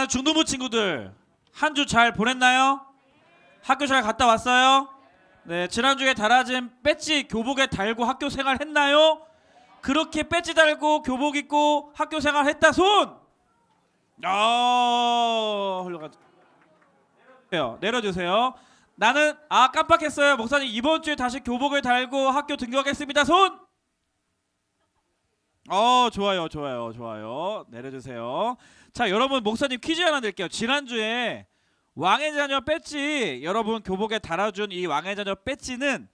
사랑하는 중등부 친구들, 한 주 잘 보냈나요? 학교 잘 갔다 왔어요? 네, 지난주에 달아진 배지 교복에 달고 학교 생활 했나요? 그렇게 배지 달고 교복 입고 학교 생활 했다 손! 훌륭하죠. 내려주세요. 나는 깜빡했어요. 목사님 이번 주에 다시 교복을 달고 학교 등교하겠습니다. 손! 좋아요. 내려주세요. 자, 여러분 목사님 퀴즈 하나 낼게요. 지난주에 왕의 자녀 배지 여러분 교복에 달아준 이 왕의 자녀 배지는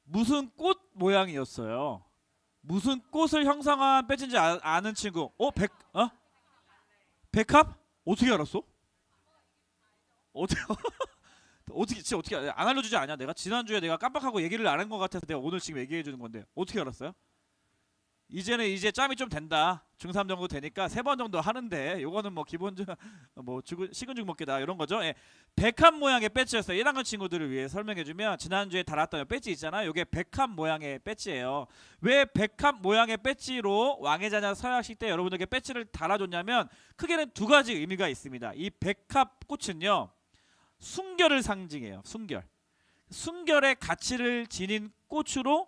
무슨 꽃 모양이었어요? 무슨 꽃을 형상한 배지인지 아는 친구? 백합? 어떻게 알았어? 어떻게 안 알려주지 않냐? 내가 지난주에 내가 깜빡하고 얘기를 안 한 것 같아서 내가 오늘 지금 얘기해 주는 건데 어떻게 알았어요? 이제는 이제 짬이 좀 된다. 중3 정도 되니까 3번 정도 하는데 요거는 뭐 기본적으로 뭐 식은 죽 먹기다 이런 거죠. 예. 백합 모양의 배지였어요. 1학년 친구들을 위해 설명해 주면 지난주에 달았던 배지 있잖아요. 요게 백합 모양의 배지예요. 왜 백합 모양의 배지로 왕의 자녀 서약식 때 여러분들에게 배지를 달아줬냐면 크게는 두 가지 의미가 있습니다. 이 백합 꽃은요. 순결을 상징해요. 순결의 가치를 지닌 꽃으로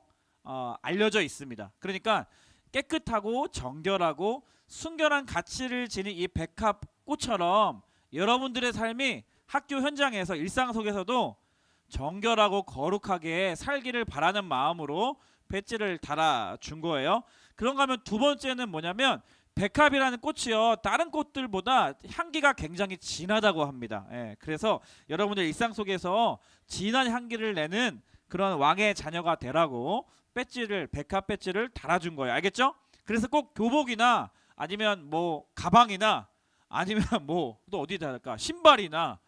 알려져 있습니다. 그러니까 깨끗하고 정결하고 순결한 가치를 지닌 이 백합꽃처럼 여러분들의 삶이 학교 현장에서 일상 속에서도 정결하고 거룩하게 살기를 바라는 마음으로 배지를 달아준 거예요. 그런가 하면 두 번째는 뭐냐면 백합이라는 꽃이요 다른 꽃들보다 향기가 굉장히 진하다고 합니다. 예, 그래서 여러분들 일상 속에서 진한 향기를 내는 그런 왕의 자녀가 되라고 백합 배지를 달아준 거예요. 알겠죠? 그래서 꼭 교복이나 아니면 뭐 가방이나 아니면 뭐 또 어디에 달까? 신발이나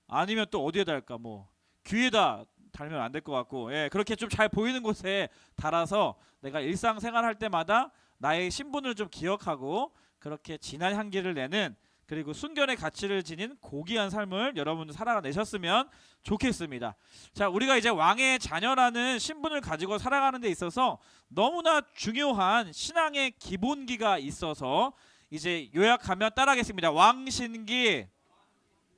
아니면 또 어디에 달까? 뭐 귀에다 달면 안 될 것 같고, 예, 그렇게 좀 잘 보이는 곳에 달아서 내가 일상생활할 때마다 나의 신분을 좀 기억하고 그렇게 진한 향기를 내는 그리고 순결의 가치를 지닌 고귀한 삶을 여러분들 살아내셨으면 좋겠습니다. 자, 우리가 이제 왕의 자녀라는 신분을 가지고 살아가는 데 있어서 너무나 중요한 신앙의 기본기가 있어서 이제 요약하면 따라하겠습니다. 왕신기.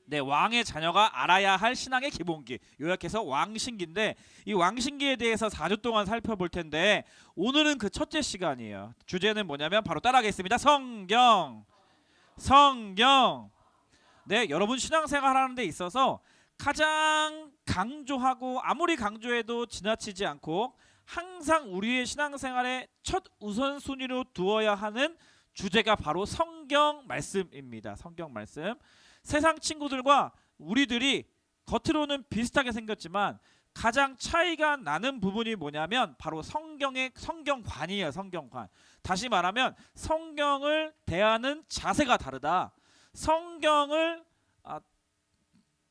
네, 왕의 자녀가 알아야 할 신앙의 기본기. 요약해서 왕신기인데 이 왕신기에 대해서 4주 동안 살펴볼 텐데 오늘은 그 첫째 시간이에요. 주제는 뭐냐면 바로 따라하겠습니다. 성경. 네, 여러분 신앙생활 하는 데 있어서 가장 강조하고 아무리 강조해도 지나치지 않고 항상 우리의 신앙생활의 첫 우선순위로 두어야 하는 주제가 바로 성경 말씀입니다. 성경 말씀. 세상 친구들과 우리들이 겉으로는 비슷하게 생겼지만 가장 차이가 나는 부분이 뭐냐면 바로 성경관이에요. 성경관. 다시 말하면 성경을 대하는 자세가 다르다. 성경을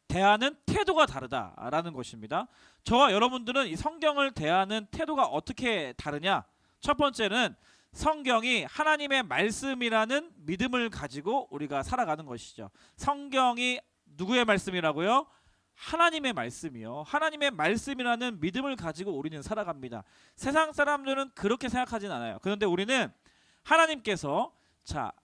대하는 태도가 다르다라는 것입니다. 저와 여러분들은 이 성경을 대하는 태도가 어떻게 다르냐? 첫 번째는 성경이 하나님의 말씀이라는 믿음을 가지고 우리가 살아가는 것이죠. 성경이 누구의 말씀이라고요? 하나님의 말씀이요. 하나님의 말씀이라는 믿음을 가지고 우리는 살아갑니다. 세상 사람들은 그렇게 생각하진 않아요. 그런데 우리는 하나님께서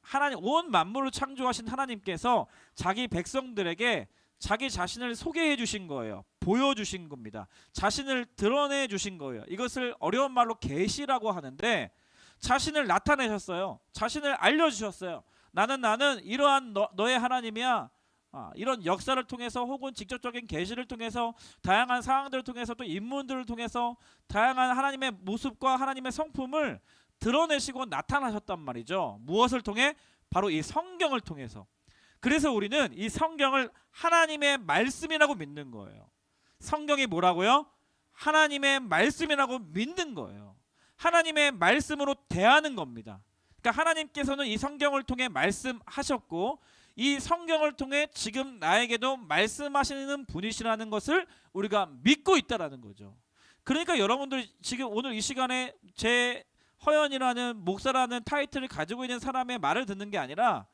하나님 온 만물을 창조하신 하나님께서 자기 백성들에게 자기 자신을 소개해 주신 거예요. 보여주신 겁니다. 자신을 드러내 주신 거예요. 이것을 어려운 말로 계시라고 하는데 자신을 나타내셨어요. 자신을 알려주셨어요. 나는 이러한 너의 하나님이야. 이런 역사를 통해서 혹은 직접적인 계시를 통해서 다양한 상황들을 통해서 또 인문들을 통해서 다양한 하나님의 모습과 하나님의 성품을 드러내시고 나타나셨단 말이죠. 무엇을 통해? 바로 이 성경을 통해서. 그래서 우리는 이 성경을 하나님의 말씀이라고 믿는 거예요. 성경이 뭐라고요? 하나님의 말씀이라고 믿는 거예요. 하나님의 말씀으로 대하는 겁니다. 그러니까 하나님께서는 이 성경을 통해 말씀하셨고 이 성경을 통해 지금 나에게도 말씀하시는 분이시라는 것을 우리가 믿고 있다라는 거죠. 그러니까 여러분들 지금 오늘 이 시간에 제 허연이라는 목사라는 타이틀을 가지고 있는 사람의 말을 듣는 게 아니라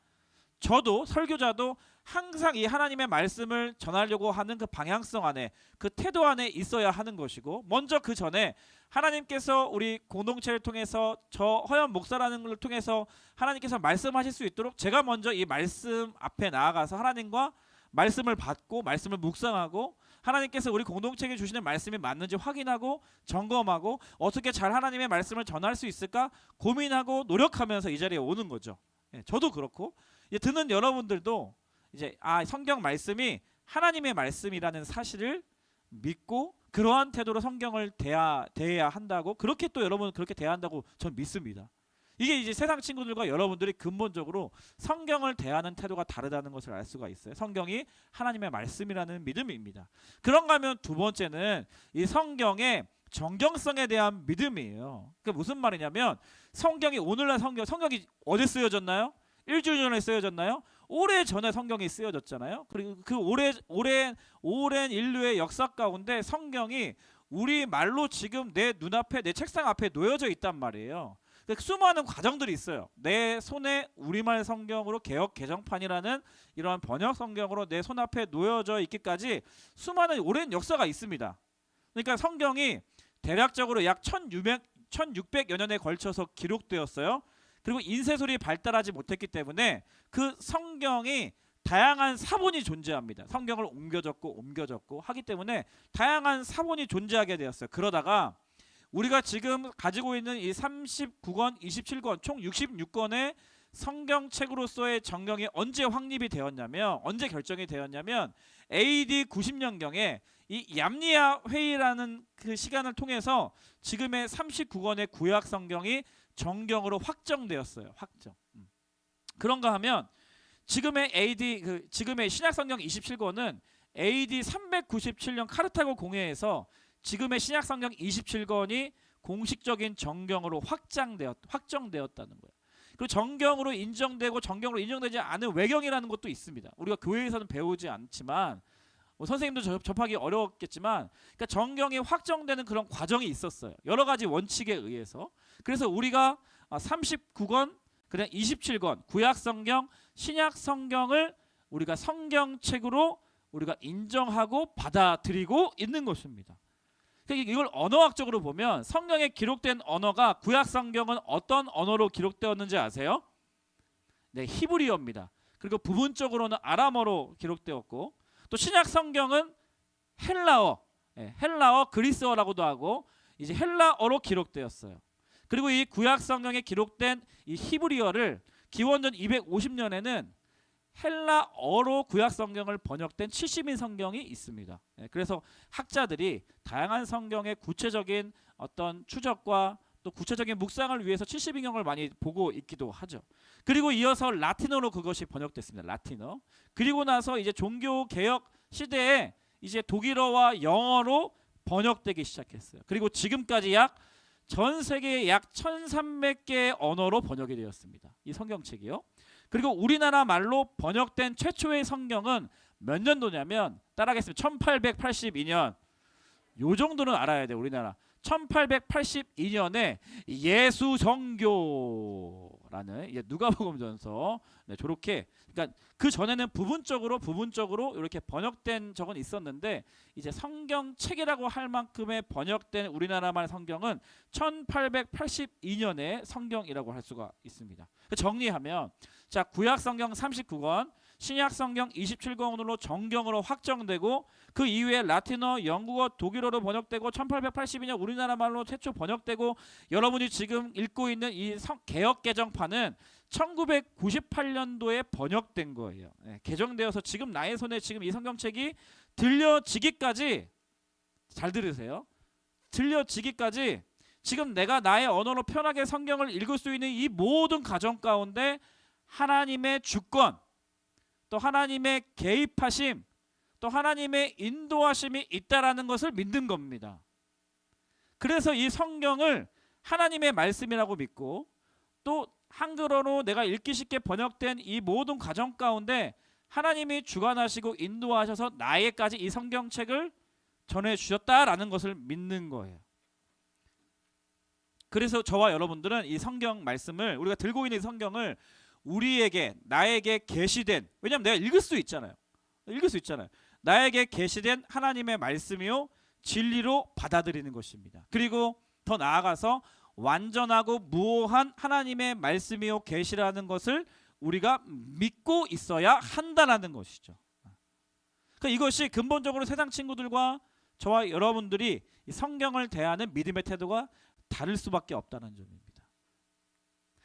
저도 설교자도 항상 이 하나님의 말씀을 전하려고 하는 그 방향성 안에, 그 태도 안에 있어야 하는 것이고, 먼저 그 전에 하나님께서 우리 공동체를 통해서 저 허연 목사라는 걸 통해서 하나님께서 말씀하실 수 있도록 제가 먼저 이 말씀 앞에 나아가서 하나님과 말씀을 받고 말씀을 묵상하고, 하나님께서 우리 공동체에 주시는 말씀이 맞는지 확인하고 점검하고 어떻게 잘 하나님의 말씀을 전할 수 있을까 고민하고 노력하면서 이 자리에 오는 거죠. 저도 그렇고 듣는 여러분들도 이제 성경 말씀이 하나님의 말씀이라는 사실을 믿고 그러한 태도로 성경을 대해야 한다고, 그렇게 또 여러분 그렇게 대해야 한다고 전 믿습니다. 이게 이제 세상 친구들과 여러분들이 근본적으로 성경을 대하는 태도가 다르다는 것을 알 수가 있어요. 성경이 하나님의 말씀이라는 믿음입니다. 그런가 하면 두 번째는 이 성경의 정경성에 대한 믿음이에요. 그게 무슨 말이냐면, 성경이 오늘날 성경이 어디 쓰여졌나요? 일주일 전에 쓰여졌나요? 오래 전에 성경이 쓰여졌잖아요. 그리고 그 오랜 인류의 역사 가운데 성경이 우리 말로 지금 내 눈앞에, 내 책상 앞에 놓여져 있단 말이에요. 수많은 과정들이 있어요. 내 손에 우리말 성경으로 개역 개정판이라는 이러한 번역 성경으로 내 손 앞에 놓여져 있기까지 수많은 오랜 역사가 있습니다. 그러니까 성경이 대략적으로 약 1600여 년에 걸쳐서 기록되었어요. 그리고 인쇄술이 발달하지 못했기 때문에 그 성경이 다양한 사본이 존재합니다. 성경을 옮겨졌고 하기 때문에 다양한 사본이 존재하게 되었어요. 그러다가 우리가 지금 가지고 있는 이 39권, 27권, 총 66권의 성경책으로서의 정경이 언제 확립이 되었냐면, 언제 결정이 되었냐면 AD 90년경에 이 얌리아 회의라는 그 시간을 통해서 지금의 39권의 구약 성경이 정경으로 확정되었어요. 확정. 그런가 하면 지금의 지금의 신약 성경 27권은 AD 397년 카르타고 공회에서 지금의 신약 성경 27권이 공식적인 정경으로 확정되었다는 거예요. 그리고 정경으로 인정되고 정경으로 인정되지 않은 외경이라는 것도 있습니다. 우리가 교회에서는 배우지 않지만 선생님도 접하기 어려웠겠지만, 그러니까 정경이 확정되는 그런 과정이 있었어요. 여러 가지 원칙에 의해서. 그래서 우리가 39권, 그다음 27권 구약 성경, 신약 성경을 우리가 성경책으로 우리가 인정하고 받아들이고 있는 것입니다. 이걸 언어학적으로 보면 성경에 기록된 언어가, 구약 성경은 어떤 언어로 기록되었는지 아세요? 네, 히브리어입니다. 그리고 부분적으로는 아람어로 기록되었고, 또 신약 성경은 헬라어, 그리스어라고도 하고 이제 헬라어로 기록되었어요. 그리고 이 구약 성경에 기록된 이 히브리어를 기원전 250년에는 헬라어로 구약 성경을 번역된 70인 성경이 있습니다. 그래서 학자들이 다양한 성경의 구체적인 어떤 추적과 또 구체적인 묵상을 위해서 70인경을 많이 보고 있기도 하죠. 그리고 이어서 라틴어로 그것이 번역됐습니다. 라틴어. 그리고 나서 이제 종교 개혁 시대에 이제 독일어와 영어로 번역되기 시작했어요. 그리고 지금까지 전 세계에 약 1300개의 언어로 번역이 되었습니다. 이 성경책이요. 그리고 우리나라 말로 번역된 최초의 성경은 몇 년도냐면, 따라하겠습니다. 1882년. 요 정도는 알아야 돼요. 우리나라 1882년에 예수정교라는 누가복음전서, 저렇게, 그러니까 그 전에는 부분적으로 이렇게 번역된 적은 있었는데, 이제 성경책이라고 할 만큼의 번역된 우리나라 말 성경은 1882년의 성경이라고 할 수가 있습니다. 정리하면, 자, 구약 성경 39권, 신약 성경 27권으로 정경으로 확정되고, 그 이후에 라틴어, 영국어, 독일어로 번역되고 1882년 우리나라 말로 최초 번역되고, 여러분이 지금 읽고 있는 이 개역 개정판은 1998년도에 번역된 거예요. 개정되어서 지금 나의 손에 지금 이 성경책이 들려지기까지, 잘 들으세요. 들려지기까지 지금 내가 나의 언어로 편하게 성경을 읽을 수 있는 이 모든 과정 가운데 하나님의 주권, 또 하나님의 개입하심, 또 하나님의 인도하심이 있다라는 것을 믿는 겁니다. 그래서 이 성경을 하나님의 말씀이라고 믿고, 또 한글어로 내가 읽기 쉽게 번역된 이 모든 과정 가운데 하나님이 주관하시고 인도하셔서 나에게까지 이 성경책을 전해주셨다라는 것을 믿는 거예요. 그래서 저와 여러분들은 이 성경 말씀을, 우리가 들고 있는 이 성경을 우리에게 나에게 계시된, 왜냐하면 내가 읽을 수 있잖아요. 나에게 계시된 하나님의 말씀이요 진리로 받아들이는 것입니다. 그리고 더 나아가서 완전하고 무오한 하나님의 말씀이요 계시라는 것을 우리가 믿고 있어야 한다는 것이죠. 그러니까 이것이 근본적으로 세상 친구들과 저와 여러분들이 이 성경을 대하는 믿음의 태도가 다를 수밖에 없다는 점입니다.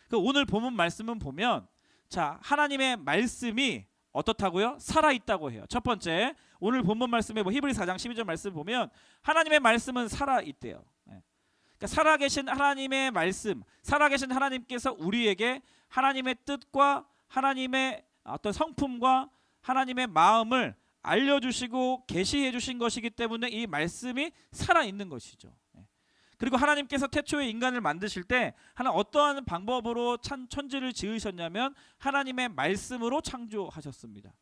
그 오늘 본문 말씀은 보면 자, 하나님의 말씀이 어떻다고요? 살아있다고 해요. 첫 번째, 오늘 본문 말씀에 히브리 4장 12절 말씀 보면 하나님의 말씀은 살아있대요. 그러니까 살아계신 하나님의 말씀, 살아계신 하나님께서 우리에게 하나님의 뜻과 하나님의 어떤 성품과 하나님의 마음을 알려주시고 계시해 주신 것이기 때문에 이 말씀이 살아있는 것이죠. 그리고 하나님께서 태초에 인간을 만드실 때 어떠한 방법으로 천지를 지으셨냐면 하나님의 말씀으로 창조하셨습니다.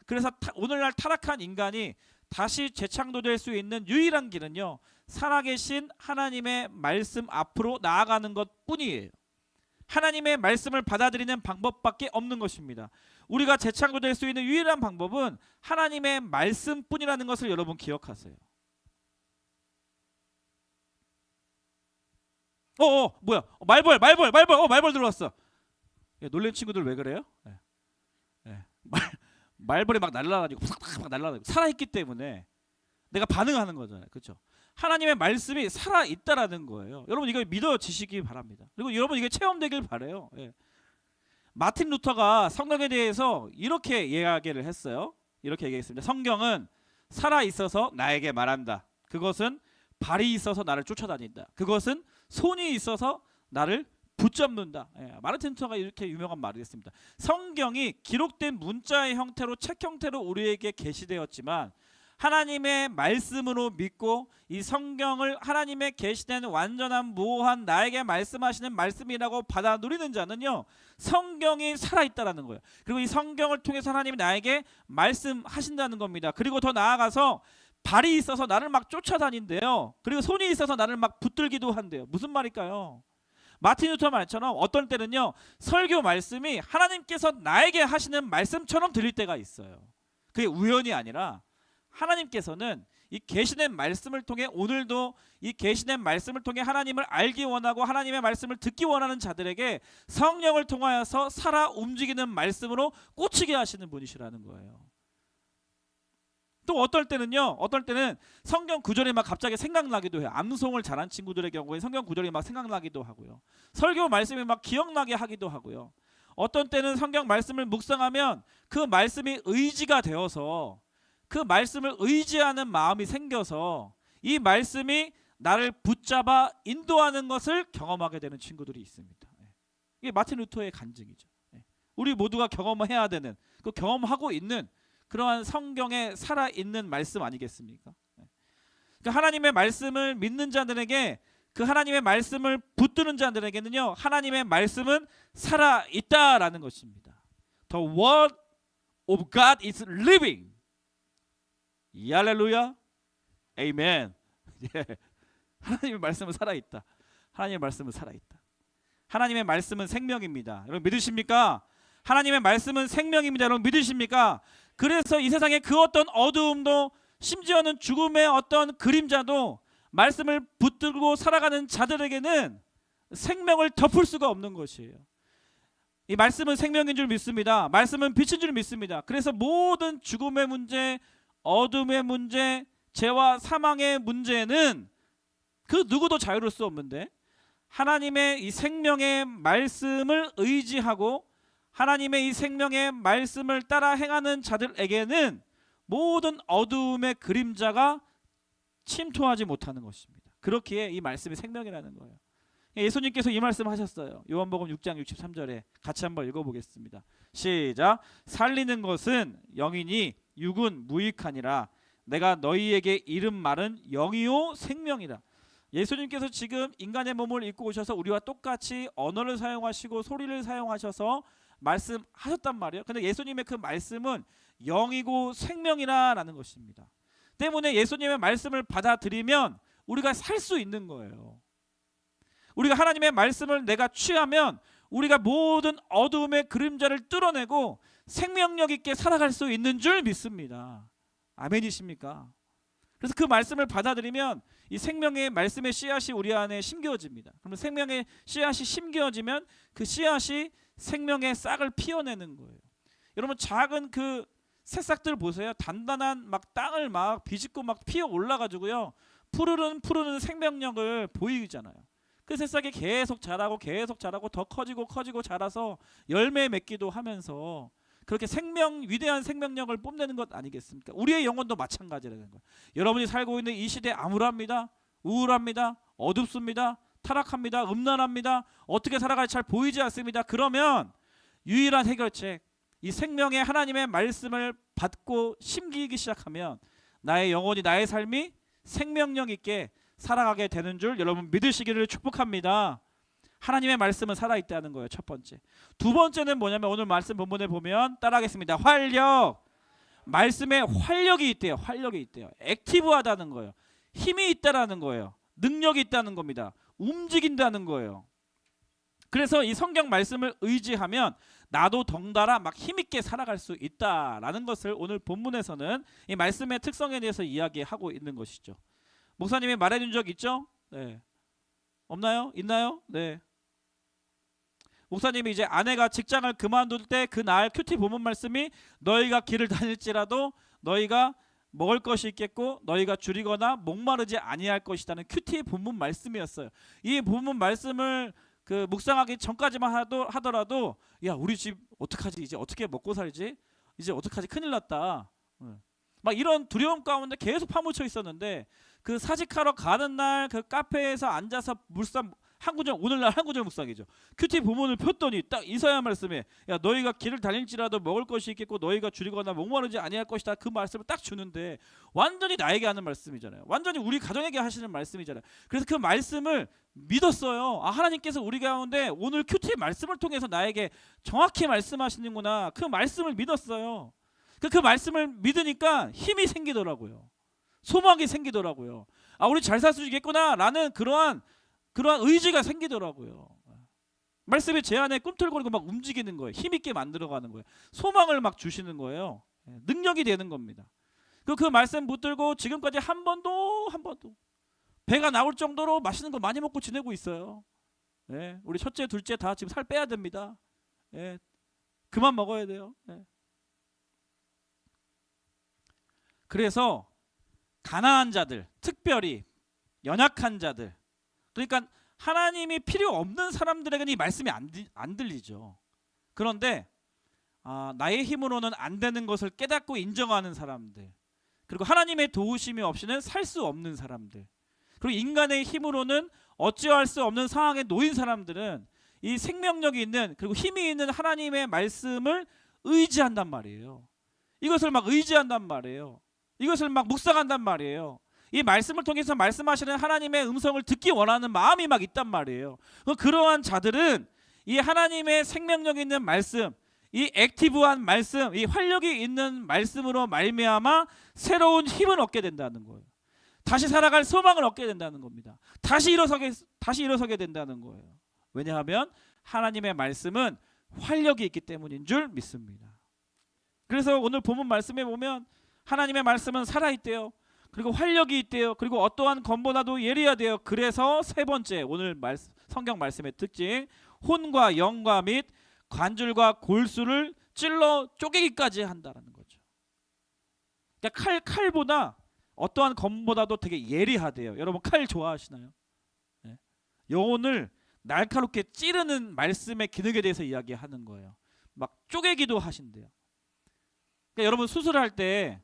그래서 오늘날 타락한 인간이 다시 재창조될 수 있는 유일한 길은요, 살아계신 하나님의 말씀 앞으로 나아가는 것뿐이에요. 하나님의 말씀을 받아들이는 방법밖에 없는 것입니다. 우리가 재창조될 수 있는 유일한 방법은 하나님의 말씀뿐이라는 것을 여러분 기억하세요. 뭐야? 말벌 들어왔어. 야, 놀란 친구들 왜 그래요? 말벌이 막 날아다니고 막 날아다니고 살아있기 때문에 내가 반응하는 거잖아요. 그렇죠? 하나님의 말씀이 살아있다라는 거예요. 여러분 이걸 믿어지시기 바랍니다. 그리고 여러분 이게 체험되길 바래요. 마틴 루터가 성경에 대해서 이렇게 이야기를 했어요. 이렇게 얘기했습니다. 성경은 살아있어서 나에게 말한다. 그것은 발이 있어서 나를 쫓아다닌다. 그것은 손이 있어서 나를 붙잡는다. 마르틴 루터가 이렇게 유명한 말을 했습니다. 성경이 기록된 문자의 형태로 책 형태로 우리에게 계시되었지만 하나님의 말씀으로 믿고 이 성경을 하나님의 계시된 완전한 무오한 나에게 말씀하시는 말씀이라고 받아 누리는 자는요, 성경이 살아있다라는 거예요. 그리고 이 성경을 통해서 하나님이 나에게 말씀하신다는 겁니다. 그리고 더 나아가서 발이 있어서 나를 막 쫓아다닌대요. 그리고 손이 있어서 나를 막 붙들기도 한대요. 무슨 말일까요? 마틴 루터 말처럼 어떤 때는요, 설교 말씀이 하나님께서 나에게 하시는 말씀처럼 들릴 때가 있어요. 그게 우연이 아니라 하나님께서는 이 계시된 말씀을 통해 오늘도 이 계시된 말씀을 통해 하나님을 알기 원하고 하나님의 말씀을 듣기 원하는 자들에게 성령을 통하여서 살아 움직이는 말씀으로 꽂히게 하시는 분이시라는 거예요. 또 어떨 때는 성경 구절이 막 갑자기 생각나기도 해요. 암송을 잘한 친구들의 경우에 성경 구절이 막 생각나기도 하고요. 설교 말씀이 막 기억나게 하기도 하고요. 어떤 때는 성경 말씀을 묵상하면 그 말씀이 의지가 되어서 그 말씀을 의지하는 마음이 생겨서 이 말씀이 나를 붙잡아 인도하는 것을 경험하게 되는 친구들이 있습니다. 이게 마틴 루터의 간증이죠. 우리 모두가 경험해야 되는, 그 경험하고 있는 그러한 성경에 살아있는 말씀 아니겠습니까? 그러니까 하나님의 말씀을 믿는 자들에게, 그 하나님의 말씀을 붙드는 자들에게는요, 하나님의 말씀은 살아있다라는 것입니다. The word of God is living. 할렐루야, 아멘. 하나님의 말씀은 살아있다. 하나님의 말씀은 살아있다. 하나님의 말씀은 생명입니다. 여러분 믿으십니까? 하나님의 말씀은 생명입니다. 여러분 믿으십니까? 그래서 이 세상의 그 어떤 어두움도, 심지어는 죽음의 어떤 그림자도 말씀을 붙들고 살아가는 자들에게는 생명을 덮을 수가 없는 것이에요. 이 말씀은 생명인 줄 믿습니다. 말씀은 빛인 줄 믿습니다. 그래서 모든 죽음의 문제, 어둠의 문제, 죄와 사망의 문제는 그 누구도 자유로울 수 없는데 하나님의 이 생명의 말씀을 의지하고 하나님의 이 생명의 말씀을 따라 행하는 자들에게는 모든 어두움의 그림자가 침투하지 못하는 것입니다. 그렇기에 이 말씀이 생명이라는 거예요. 예수님께서 이 말씀 하셨어요. 요한복음 6장 63절에 같이 한번 읽어보겠습니다. 시작. 살리는 것은 영이니 육은 무익하니라. 내가 너희에게 이른 말은 영이요 생명이라. 예수님께서 지금 인간의 몸을 입고 오셔서 우리와 똑같이 언어를 사용하시고 소리를 사용하셔서 말씀하셨단 말이에요. 근데 예수님의 그 말씀은 영이고 생명이라는 것입니다. 때문에 예수님의 말씀을 받아들이면 우리가 살 수 있는 거예요. 우리가 하나님의 말씀을 내가 취하면 우리가 모든 어두움의 그림자를 뚫어내고 생명력 있게 살아갈 수 있는 줄 믿습니다. 아멘이십니까? 그래서 그 말씀을 받아들이면 이 생명의 말씀의 씨앗이 우리 안에 심겨집니다. 그러면 생명의 씨앗이 심겨지면 그 씨앗이 생명의 싹을 피워내는 거예요. 여러분 작은 그 새싹들 보세요. 단단한 막 땅을 막 비집고 막 피어 올라가지고요. 푸르른 생명력을 보이잖아요. 그 새싹이 계속 자라고 더 커지고 자라서 열매 맺기도 하면서 그렇게 위대한 생명력을 뽐내는 것 아니겠습니까? 우리의 영혼도 마찬가지라는 거예요. 여러분이 살고 있는 이 시대 암울합니다. 우울합니다. 어둡습니다. 타락합니다. 음란합니다. 어떻게 살아갈지 잘 보이지 않습니다. 그러면 유일한 해결책, 이 생명의 하나님의 말씀을 받고 심기기 시작하면 나의 영혼이, 나의 삶이 생명력 있게 살아가게 되는 줄 여러분 믿으시기를 축복합니다. 하나님의 말씀은 살아있다는 거예요. 첫 번째. 두 번째는 뭐냐면 오늘 말씀 본문에 보면 따라하겠습니다. 활력. 말씀에 활력이 있대요. 활력이 있대요. 액티브하다는 거예요. 힘이 있다라는 거예요. 능력이 있다는 겁니다. 움직인다는 거예요. 그래서 이 성경 말씀을 의지하면 나도 덩달아 막 힘있게 살아갈 수 있다라는 것을 오늘 본문에서는 이 말씀의 특성에 대해서 이야기하고 있는 것이죠. 목사님이 말해준 적 있죠? 네. 없나요? 있나요? 네. 목사님이 이제 아내가 직장을 그만둘 때 그날 큐티 본문 말씀이 너희가 길을 다닐지라도 너희가 먹을 것이 있겠고 너희가 줄이거나 목마르지 아니할 것이라는 큐티 본문 말씀이었어요. 이 본문 말씀을 그 묵상하기 전까지만 하더라도 야 우리 집 어떡하지? 이제 어떻게 먹고 살지? 이제 어떡하지? 큰일 났다. 막 이런 두려움 가운데 계속 파묻혀 있었는데 그 사직하러 가는 날 그 카페에서 앉아서 오늘날 한구절 묵상이죠. 큐티 본문을 폈더니 딱 이사야 말씀에 야 너희가 길을 달릴지라도 먹을 것이 있겠고 너희가 줄이거나 목마르지 아니할 것이다. 그 말씀을 딱 주는데 완전히 나에게 하는 말씀이잖아요. 완전히 우리 가정에게 하시는 말씀이잖아요. 그래서 그 말씀을 믿었어요. 아 하나님께서 우리 가운데 오늘 큐티 말씀을 통해서 나에게 정확히 말씀하시는구나. 그 말씀을 믿었어요. 그 말씀을 믿으니까 힘이 생기더라고요. 소망이 생기더라고요. 아 우리 잘 살 수 있겠구나 라는 그러한 의지가 생기더라고요. 말씀이 제 안에 꿈틀거리고 막 움직이는 거예요. 힘있게 만들어가는 거예요. 소망을 막 주시는 거예요. 능력이 되는 겁니다. 그 말씀 붙들고 지금까지 한 번도 배가 나올 정도로 맛있는 거 많이 먹고 지내고 있어요. 우리 첫째 둘째 다 지금 살 빼야 됩니다. 그만 먹어야 돼요. 그래서 가난한 자들, 특별히 연약한 자들, 그러니까 하나님이 필요 없는 사람들에게는 이 말씀이 안 들리죠. 그런데 나의 힘으로는 안 되는 것을 깨닫고 인정하는 사람들, 그리고 하나님의 도우심이 없이는 살 수 없는 사람들, 그리고 인간의 힘으로는 어찌할 수 없는 상황에 놓인 사람들은 이 생명력이 있는 그리고 힘이 있는 하나님의 말씀을 의지한단 말이에요. 이것을 막 의지한단 말이에요. 이것을 막 묵상한단 말이에요. 이 말씀을 통해서 말씀하시는 하나님의 음성을 듣기 원하는 마음이 막 있단 말이에요. 그러한 자들은 이 하나님의 생명력 있는 말씀, 이 액티브한 말씀, 이 활력이 있는 말씀으로 말미암아 새로운 힘을 얻게 된다는 거예요. 다시 살아갈 소망을 얻게 된다는 겁니다. 다시 일어서게 된다는 거예요. 왜냐하면 하나님의 말씀은 활력이 있기 때문인 줄 믿습니다. 그래서 오늘 본문 말씀에 보면 하나님의 말씀은 살아있대요. 그리고 활력이 있대요. 그리고 어떠한 검보다도 예리하대요. 그래서 세 번째 오늘 성경 말씀의 특징, 혼과 영과 및 관절과 골수를 찔러 쪼개기까지 한다는 거죠. 그러니까 칼보다 어떠한 검보다도 되게 예리하대요. 여러분 칼 좋아하시나요? 영혼을 날카롭게 찌르는 말씀의 기능에 대해서 이야기하는 거예요. 막 쪼개기도 하신대요. 그러니까 여러분 수술할 때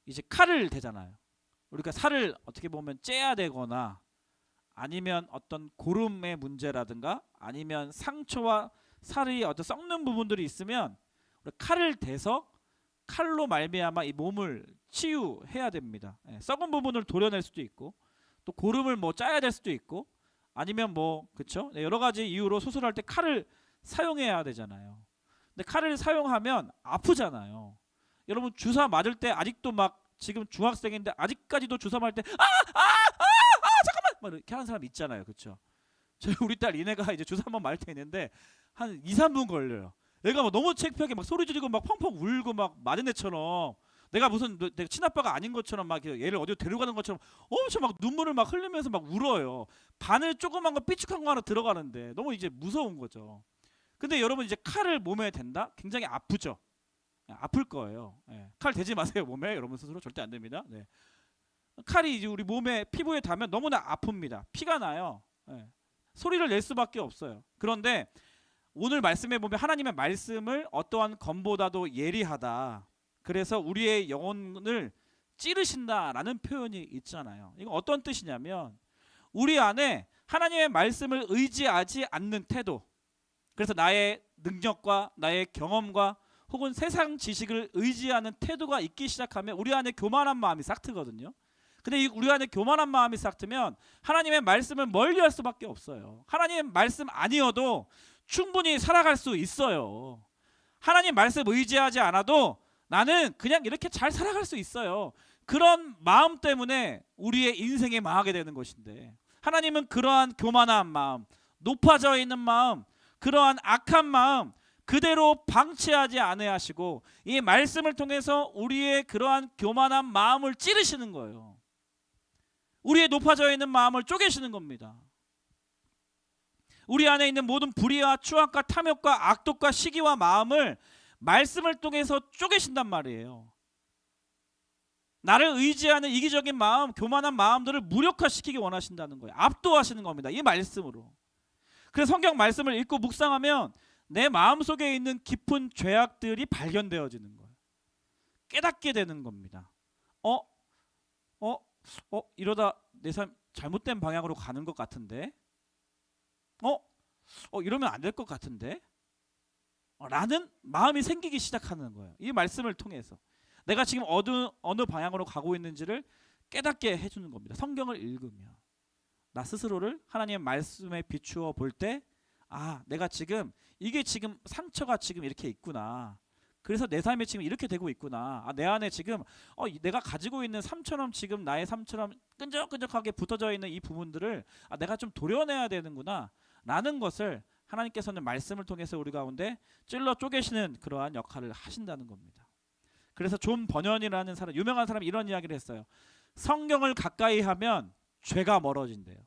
이제 칼을 대잖아요. 우리가 살을 어떻게 보면 째야 되거나 아니면 어떤 고름의 문제라든가 아니면 상처와 살이 어떤 썩는 부분들이 있으면 우리 칼을 대서 칼로 말미암아 이 몸을 치유해야 됩니다. 썩은 부분을 도려낼 수도 있고 또 고름을 뭐 짜야 될 수도 있고 아니면 뭐 그렇죠? 여러 가지 이유로 수술할 때 칼을 사용해야 되잖아요. 근데 칼을 사용하면 아프잖아요. 여러분 주사 맞을 때 아직도 막 지금 중학생인데 아직까지도 주사 맞을 때 잠깐만 막 이렇게 하는 사람 있잖아요. 그렇죠? 저희 우리 딸 이내가 이제 주사 한번 맞을 때 있는데 한 2, 3분 걸려요. 얘가 막 너무 창피하게 막 소리 지르고 막 펑펑 울고 막 맞은 애처럼 내가 무슨 내가 친아빠가 아닌 것처럼 막 얘를 어디로 데려가는 것처럼 엄청 막 눈물을 막 흘리면서 막 울어요. 바늘 조그만 거 삐죽한 거 하나 들어가는데 너무 이제 무서운 거죠. 근데 여러분 이제 칼을 몸에 댄다? 굉장히 아프죠. 아플 거예요. 예. 칼 대지 마세요 몸에. 여러분 스스로 절대 안 됩니다. 네. 칼이 이제 우리 몸에 피부에 닿으면 너무나 아픕니다. 피가 나요. 예. 소리를 낼 수밖에 없어요. 그런데 오늘 말씀에 보면 하나님의 말씀을 어떠한 검보다도 예리하다. 그래서 우리의 영혼을 찌르신다라는 표현이 있잖아요. 이거 어떤 뜻이냐면 우리 안에 하나님의 말씀을 의지하지 않는 태도. 그래서 나의 능력과 나의 경험과 혹은 세상 지식을 의지하는 태도가 있기 시작하면 우리 안에 교만한 마음이 싹 트거든요. 근데 우리 안에 교만한 마음이 싹 트면 하나님의 말씀을 멀리할 수밖에 없어요. 하나님의 말씀 아니어도 충분히 살아갈 수 있어요. 하나님 말씀 의지하지 않아도 나는 그냥 이렇게 잘 살아갈 수 있어요. 그런 마음 때문에 우리의 인생에 망하게 되는 것인데 하나님은 그러한 교만한 마음, 높아져 있는 마음, 그러한 악한 마음 그대로 방치하지 아니하시고 이 말씀을 통해서 우리의 그러한 교만한 마음을 찌르시는 거예요. 우리의 높아져 있는 마음을 쪼개시는 겁니다. 우리 안에 있는 모든 불의와 추악과 탐욕과 악독과 시기와 마음을 말씀을 통해서 쪼개신단 말이에요. 나를 의지하는 이기적인 마음, 교만한 마음들을 무력화시키기 원하신다는 거예요. 압도하시는 겁니다. 이 말씀으로. 그래서 성경 말씀을 읽고 묵상하면 내 마음속에 있는 깊은 죄악들이 발견되어지는 거예요. 깨닫게 되는 겁니다. 이러다 내 삶 잘못된 방향으로 가는 것 같은데 이러면 안 될 것 같은데 라는 마음이 생기기 시작하는 거예요. 이 말씀을 통해서 내가 지금 어느 방향으로 가고 있는지를 깨닫게 해주는 겁니다. 성경을 읽으면 나 스스로를 하나님의 말씀에 비추어 볼 때 내가 지금 이게 지금 상처가 지금 이렇게 있구나. 그래서 내 삶이 지금 이렇게 되고 있구나. 내 안에 지금 내가 가지고 있는 삶처럼 지금 나의 삶처럼 끈적끈적하게 붙어져 있는 이 부분들을 내가 좀 도려내야 되는구나 라는 것을 하나님께서는 말씀을 통해서 우리 가운데 찔러 쪼개시는 그러한 역할을 하신다는 겁니다. 그래서 존 버년이라는 사람, 유명한 사람이 이런 이야기를 했어요. 성경을 가까이 하면 죄가 멀어진대요.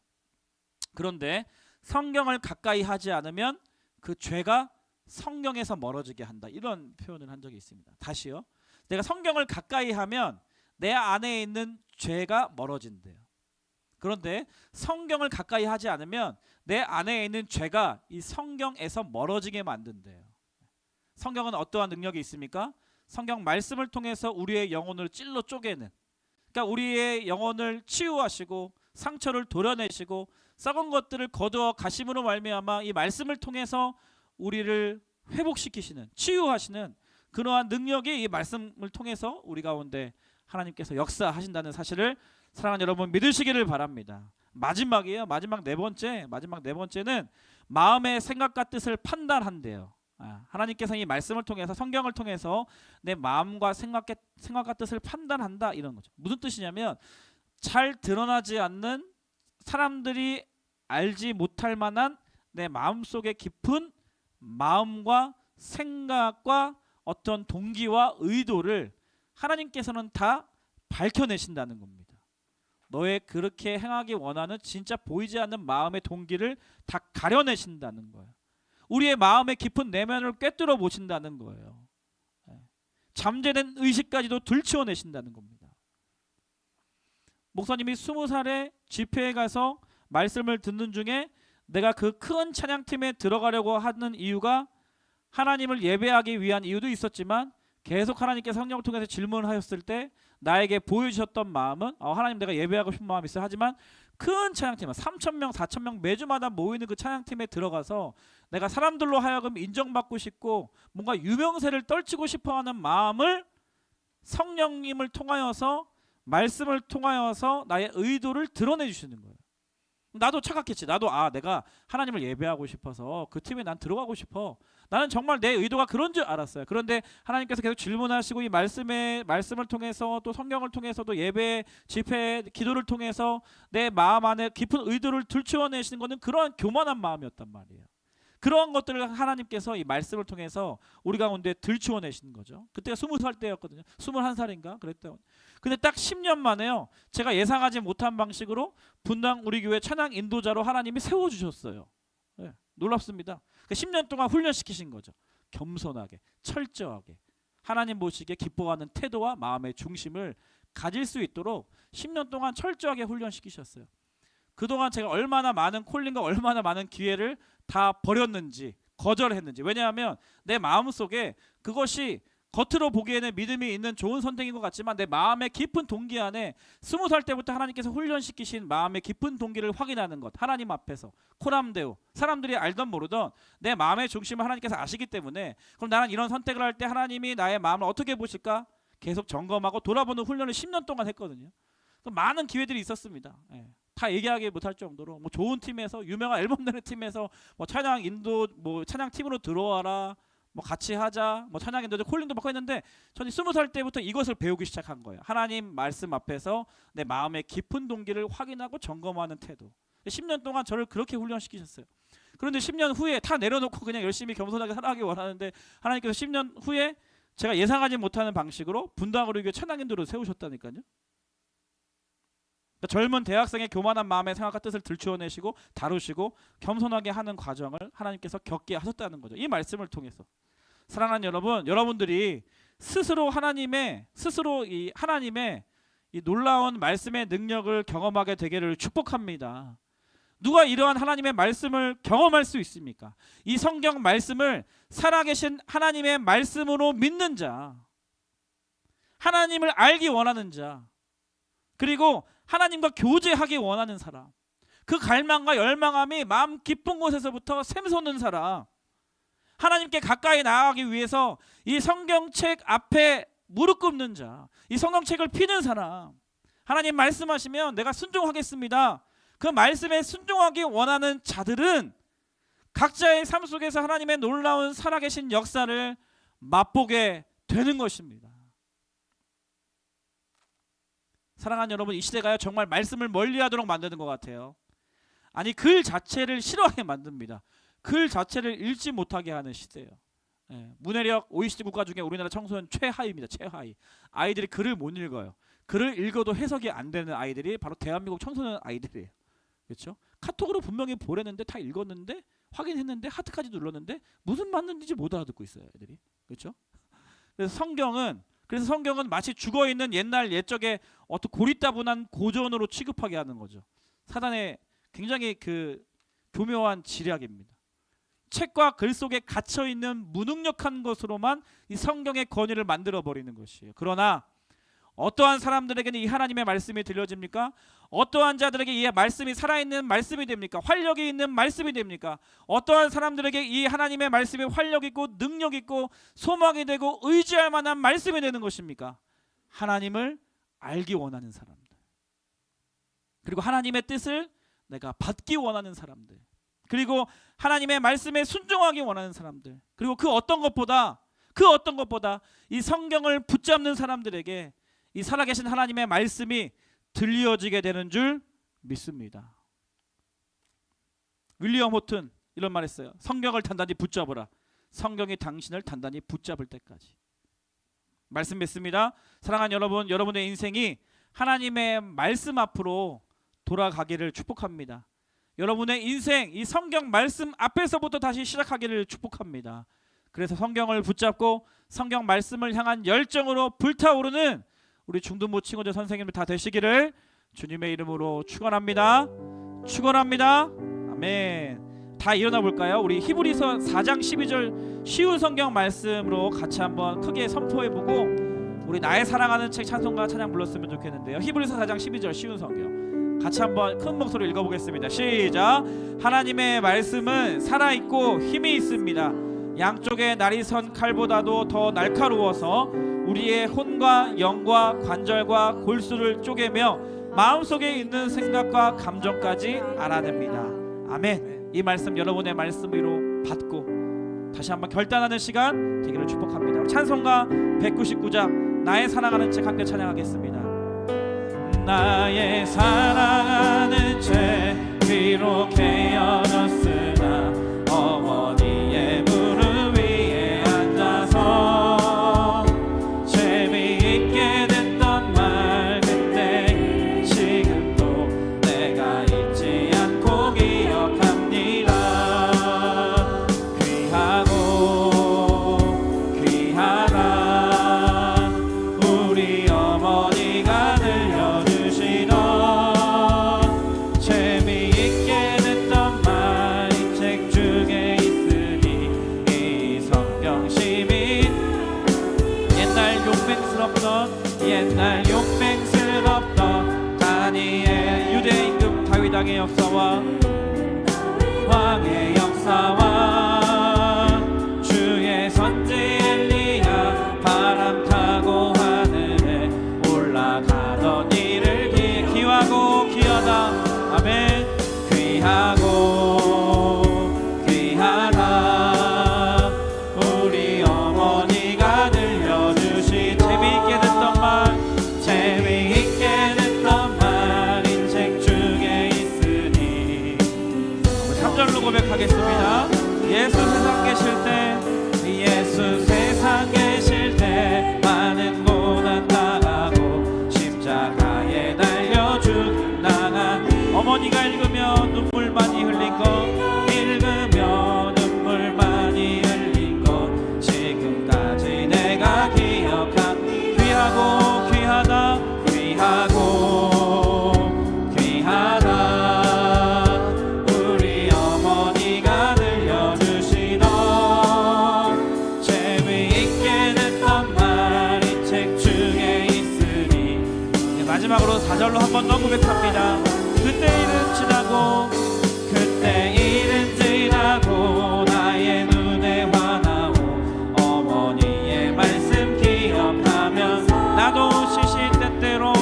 그런데 성경을 가까이 하지 않으면 그 죄가 성경에서 멀어지게 한다. 이런 표현을 한 적이 있습니다. 다시요. 내가 성경을 가까이 하면 내 안에 있는 죄가 멀어진대요. 그런데 성경을 가까이 하지 않으면 내 안에 있는 죄가 이 성경에서 멀어지게 만든대요. 성경은 어떠한 능력이 있습니까? 성경 말씀을 통해서 우리의 영혼을 찔러 쪼개는, 그러니까 우리의 영혼을 치유하시고 상처를 도려내시고 썩은 것들을 거두어 가심으로 말미암아 이 말씀을 통해서 우리를 회복시키시는, 치유하시는 그러한 능력이 이 말씀을 통해서 우리 가운데 하나님께서 역사하신다는 사실을 사랑하는 여러분 믿으시기를 바랍니다. 마지막이에요. 마지막 네 번째는 마음의 생각과 뜻을 판단한대요. 하나님께서 이 말씀을 통해서, 성경을 통해서 내 마음과 생각과 뜻을 판단한다, 이런 거죠. 무슨 뜻이냐면 잘 드러나지 않는, 사람들이 알지 못할 만한 내 마음속의 깊은 마음과 생각과 어떤 동기와 의도를 하나님께서는 다 밝혀내신다는 겁니다. 너의 그렇게 행하기 원하는 진짜 보이지 않는 마음의 동기를 다 가려내신다는 거예요. 우리의 마음의 깊은 내면을 꿰뚫어 보신다는 거예요. 잠재된 의식까지도 들추어내신다는 겁니다. 목사님이 20살에 집회에 가서 말씀을 듣는 중에 내가 그 큰 찬양팀에 들어가려고 하는 이유가 하나님을 예배하기 위한 이유도 있었지만 계속 하나님께 성령을 통해서 질문을 하셨을 때 나에게 보여주셨던 마음은 하나님, 내가 예배하고 싶은 마음이 있어요. 하지만 큰 찬양팀 3,000명 4,000명 매주마다 모이는 그 찬양팀에 들어가서 내가 사람들로 하여금 인정받고 싶고 뭔가 유명세를 떨치고 싶어하는 마음을 성령님을 통하여서, 말씀을 통하여서 나의 의도를 드러내 주시는 거예요. 나도 착각했지. 나도 내가 하나님을 예배하고 싶어서 그 팀에 난 들어가고 싶어. 나는 정말 내 의도가 그런 줄 알았어요. 그런데 하나님께서 계속 질문하시고 이 말씀을 통해서 또 성경을 통해서도 예배, 집회, 기도를 통해서 내 마음 안에 깊은 의도를 들추어내시는 것은 그러한 교만한 마음이었단 말이에요. 그러한 것들을 하나님께서 이 말씀을 통해서 우리 가운데 들추어내시는 거죠. 그때가 20살 때였거든요. 21살인가 그랬대요. 근데 딱 10년 만에요. 제가 예상하지 못한 방식으로 분당 우리 교회 찬양 인도자로 하나님이 세워주셨어요. 네, 놀랍습니다. 10년 동안 훈련시키신 거죠. 겸손하게, 철저하게 하나님 보시기에 기뻐하는 태도와 마음의 중심을 가질 수 있도록 10년 동안 철저하게 훈련시키셨어요. 그동안 제가 얼마나 많은 콜링과 얼마나 많은 기회를 다 버렸는지, 거절했는지. 왜냐하면 내 마음속에 그것이 겉으로 보기에는 믿음이 있는 좋은 선택인 것 같지만 내 마음의 깊은 동기 안에 20살 때부터 하나님께서 훈련시키신 마음의 깊은 동기를 확인하는 것, 하나님 앞에서 코람데오, 사람들이 알던 모르던 내 마음의 중심을 하나님께서 아시기 때문에 그럼 나는 이런 선택을 할 때 하나님이 나의 마음을 어떻게 보실까 계속 점검하고 돌아보는 훈련을 10년 동안 했거든요. 많은 기회들이 있었습니다. 다 얘기하기 못할 정도로 뭐 좋은 팀에서, 유명한 앨범 내는 팀에서 뭐 찬양 인도, 뭐 찬양 팀으로 들어와라, 뭐 같이 하자, 뭐 찬양 인도자 콜링도 받고 했는데 저는 20살 때부터 이것을 배우기 시작한 거예요. 하나님 말씀 앞에서 내 마음의 깊은 동기를 확인하고 점검하는 태도. 10년 동안 저를 그렇게 훈련시키셨어요. 그런데 10년 후에 다 내려놓고 그냥 열심히 겸손하게 살아가기 원하는데 하나님께서 10년 후에 제가 예상하지 못하는 방식으로 분당으로 교회 찬양 인도를 세우셨다니까요. 그러니까 젊은 대학생의 교만한 마음의 생각과 뜻을 들추어내시고 다루시고 겸손하게 하는 과정을 하나님께서 겪게 하셨다는 거죠. 이 말씀을 통해서. 사랑하는 여러분, 여러분들이 스스로 하나님의 이 놀라운 말씀의 능력을 경험하게 되기를 축복합니다. 누가 이러한 하나님의 말씀을 경험할 수 있습니까? 이 성경 말씀을 살아계신 하나님의 말씀으로 믿는 자, 하나님을 알기 원하는 자, 그리고 하나님과 교제하기 원하는 사람, 그 갈망과 열망함이 마음 깊은 곳에서부터 샘솟는 사람, 하나님께 가까이 나아가기 위해서 이 성경책 앞에 무릎 꿇는 자, 이 성경책을 피는 사람, 하나님 말씀하시면 내가 순종하겠습니다. 그 말씀에 순종하기 원하는 자들은 각자의 삶 속에서 하나님의 놀라운 살아계신 역사를 맛보게 되는 것입니다. 사랑하는 여러분, 이 시대가요 정말 말씀을 멀리하도록 만드는 것 같아요. 아니, 글 자체를 싫어하게 만듭니다. 글 자체를 읽지 못하게 하는 시대예요. 문해력 OECD 국가 중에 우리나라 청소년 최하위입니다. 최하위. 아이들이 글을 못 읽어요. 글을 읽어도 해석이 안 되는 아이들이 바로 대한민국 청소년 아이들이에요. 그렇죠? 카톡으로 분명히 보냈는데 다 읽었는데 확인했는데 하트까지 눌렀는데 무슨 말인지 못 알아듣고 있어요, 애들이. 그렇죠? 그래서 성경은 마치 죽어있는 옛날 옛적의 어떤 고리따분한 고전으로 취급하게 하는 거죠. 사단의 굉장히 그 교묘한 지략입니다. 책과 글 속에 갇혀있는 무능력한 것으로만 이 성경의 권위를 만들어버리는 것이에요. 그러나 어떠한 사람들에게는 이 하나님의 말씀이 들려집니까? 어떠한 자들에게 이 말씀이 살아있는 말씀이 됩니까? 활력이 있는 말씀이 됩니까? 어떠한 사람들에게 이 하나님의 말씀이 활력 있고 능력 있고 소망이 되고 의지할 만한 말씀이 되는 것입니까? 하나님을 알기 원하는 사람들, 그리고 하나님의 뜻을 내가 받기 원하는 사람들, 그리고 하나님의 말씀에 순종하기 원하는 사람들, 그리고 그 어떤 것보다 이 성경을 붙잡는 사람들에게 이 살아계신 하나님의 말씀이 들려지게 되는 줄 믿습니다. 윌리엄 호튼 이런 말 했어요. 성경을 단단히 붙잡으라. 성경이 당신을 단단히 붙잡을 때까지. 말씀 믿습니다. 사랑하는 여러분, 여러분의 인생이 하나님의 말씀 앞으로 돌아가기를 축복합니다. 여러분의 인생 이 성경 말씀 앞에서부터 다시 시작하기를 축복합니다. 그래서 성경을 붙잡고 성경 말씀을 향한 열정으로 불타오르는 우리 중등부 친구들 선생님들 다 되시기를 주님의 이름으로 축원합니다. 축원합니다. 아멘. 다 일어나 볼까요? 우리 히브리서 4장 12절 쉬운 성경 말씀으로 같이 한번 크게 선포해보고 우리 나의 사랑하는 책 찬송가 찬양 불렀으면 좋겠는데요. 히브리서 4장 12절 쉬운 성경 같이 한번 큰 목소리로 읽어보겠습니다. 시작. 하나님의 말씀은 살아있고 힘이 있습니다. 양쪽에 날이 선 칼보다도 더 날카로워서 우리의 혼과 영과 관절과 골수를 쪼개며 마음속에 있는 생각과 감정까지 알아냅니다. 아멘. 이 말씀 여러분의 말씀 위로 받고 다시 한번 결단하는 시간 되기를 축복합니다. 찬송가 199장 나의 사랑하는 채 함께 찬양하겠습니다. 나의 사랑하는 채 비록 헤어졌으나 어머니의 무릎 위에 앉아서 재미있게 됐던 말 그때 지금도 내가 잊지 않고 기억합니다. 귀하고 귀하다 우리 어머니가 들려주시던 재미있게 됐던 말 이 책 중에 있으니 이 성경심이 옛날 용맹스럽던 다니엘 유대 임금 다윗 왕의 역사와 주의 선지 엘리야 바람 타고 하늘에 올라가던 일을 귀하고 귀하다 아멘 귀하고 귀하다 우리 어머니가 들려주신 재미있게 듣던 말 재미있게 듣던 말 이 책 중에 있으니 3절로 고백하겠습니다. 예수 세상 계실 때 많은 고난 당하고 십자가에 달려 죽나간 어머니가 읽으면 눈물 많이 흘린 것 지금까지 내가 기억한 귀하고 귀하다 우리 어머니가 들려주시던 재미있게 됐던 말 이 책 중에 있으니 마지막으로 4절로 한 번 더 고백합니다. 그때 일은 지나고 나의 눈에 화나오 어머니의 말씀 기억하면 나도 시시때때로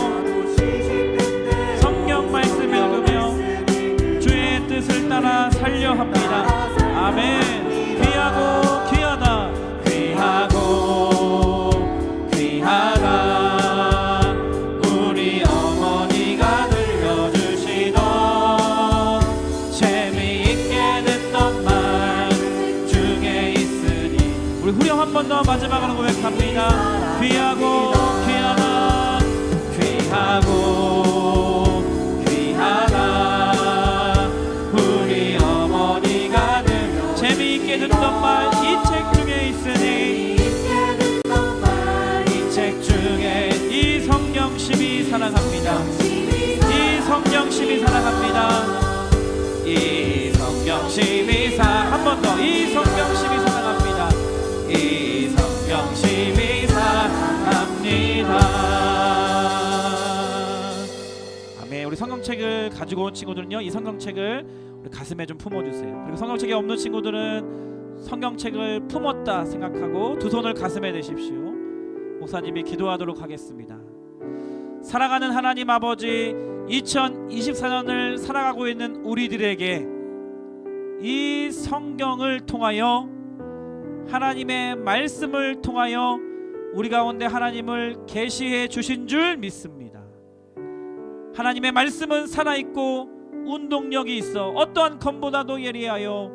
성경 말씀 읽으며 주의 뜻을 따라 살려 합니다. 아멘. 귀하고 귀하다 우리 어머니가 들려주시던 재미있게 됐던 말 중에 있으니 우리 후렴 한 번 더 마지막으로 고백합니다. 귀하고 귀하다 우리 어머니가 재미있게 듣던 말 이 책 중에 있으니 이 책 중에 이 성경심이 사랑합니다. 이 성경심이 사랑합니다. 한 번 더 이 성경심이 사랑합니다. 이 성경심이 사랑합니다. 아멘. 우리 성경책을 가지고 온 친구들은요 이 성경책을 우리 가슴에 좀 품어주세요. 그리고 성경책이 없는 친구들은 성경책을 품었다 생각하고 두 손을 가슴에 대십시오. 목사님이 기도하도록 하겠습니다. 사랑하는 하나님 아버지 2024년을 살아가고 있는 우리들에게 이 성경을 통하여 하나님의 말씀을 통하여 우리 가운데 하나님을 계시해 주신 줄 믿습니다. 하나님의 말씀은 살아있고 운동력이 있어 어떠한 검보다도 예리하여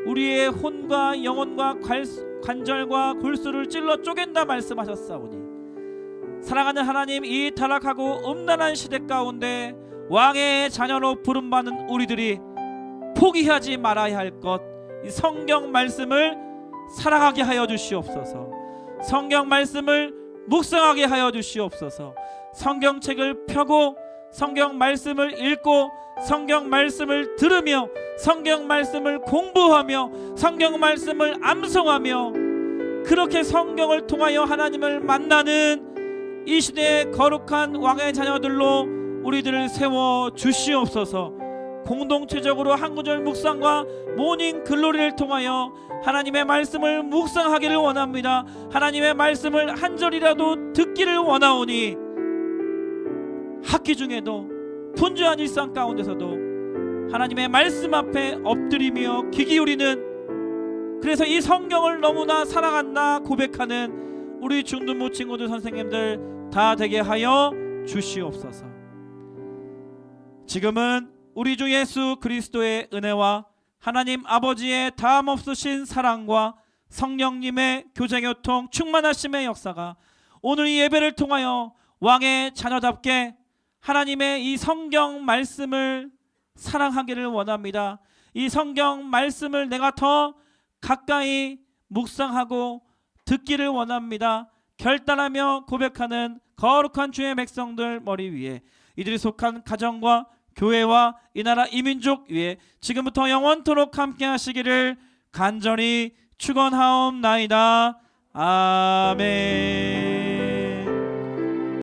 우리의 혼과 영혼과 관절과 골수를 찔러 쪼갠다 말씀하셨사오니 사랑하는 하나님 이 타락하고 음란한 시대 가운데 왕의 자녀로 부름받는 우리들이 포기하지 말아야 할 것 이 성경 말씀을 살아가게 하여 주시옵소서. 성경 말씀을 묵상하게 하여 주시옵소서. 성경책을 펴고 성경 말씀을 읽고 성경 말씀을 들으며 성경 말씀을 공부하며 성경 말씀을 암송하며 그렇게 성경을 통하여 하나님을 만나는 이 시대의 거룩한 왕의 자녀들로 우리들을 세워 주시옵소서. 공동체적으로 한 구절 묵상과 모닝 글로리를 통하여 하나님의 말씀을 묵상하기를 원합니다. 하나님의 말씀을 한 절이라도 듣기를 원하오니 학기 중에도 분주한 일상 가운데서도 하나님의 말씀 앞에 엎드리며 귀 기울이는 그래서 이 성경을 너무나 사랑한다 고백하는 우리 중등부 친구들 선생님들 다 되게 하여 주시옵소서. 지금은 우리 주 예수 그리스도의 은혜와 하나님 아버지의 다함없으신 사랑과 성령님의 교제교통 충만하심의 역사가 오늘 이 예배를 통하여 왕의 자녀답게 하나님의 이 성경 말씀을 사랑하기를 원합니다. 이 성경 말씀을 내가 더 가까이 묵상하고 듣기를 원합니다. 결단하며 고백하는 거룩한 주의 백성들 머리 위에, 이들이 속한 가정과 교회와 이 나라 이 민족 위에 지금부터 영원토록 함께 하시기를 간절히 축원하옵나이다. 아멘.